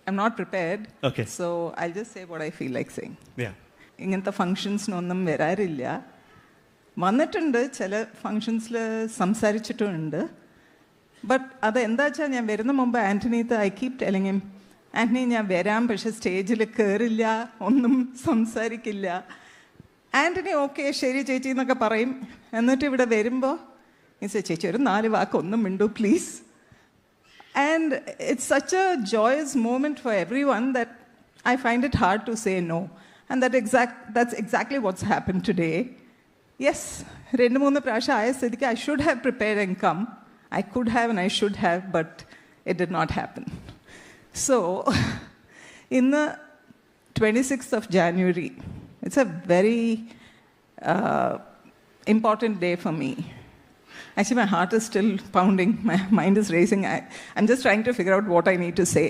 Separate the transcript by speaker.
Speaker 1: I'm not prepared.
Speaker 2: Okay.
Speaker 1: So I'll just say what I feel like saying.
Speaker 2: Yeah.
Speaker 1: ഇങ്ങനത്തെ ഫങ്ഷൻസിനൊന്നും വരാറില്ല. വന്നിട്ടുണ്ട്, ചില ഫങ്ഷൻസിൽ സംസാരിച്ചിട്ടുമുണ്ട്. But അതെന്താ വെച്ചാൽ ഞാൻ വരുന്ന മുമ്പ് ആൻ്റണീത്ത് I keep telling him, Antony ഞാൻ വരാം, പക്ഷെ സ്റ്റേജിൽ കയറില്ല, ഒന്നും സംസാരിക്കില്ല. ആൻ്റണി ഓക്കെ ശരി ചേച്ചി എന്നൊക്കെ പറയും. എന്നിട്ട് ഇവിടെ വരുമ്പോൾ ചേച്ചി ഒരു 4 വാക്ക് ഒന്നും മിണ്ടു please. And it's such a joyous moment for everyone that I find it hard to say no. And that's exactly what's happened today. Yes, 2-3 പ്രാവശ്യം ആയ സ്ഥിതിക്ക് I should have prepared and come. I could have and I should have, but it did not happen. So, in the 26th of January, it's a very important day for me. Actually, my heart is still pounding. My mind is racing. I'm just trying to figure out what I need to say.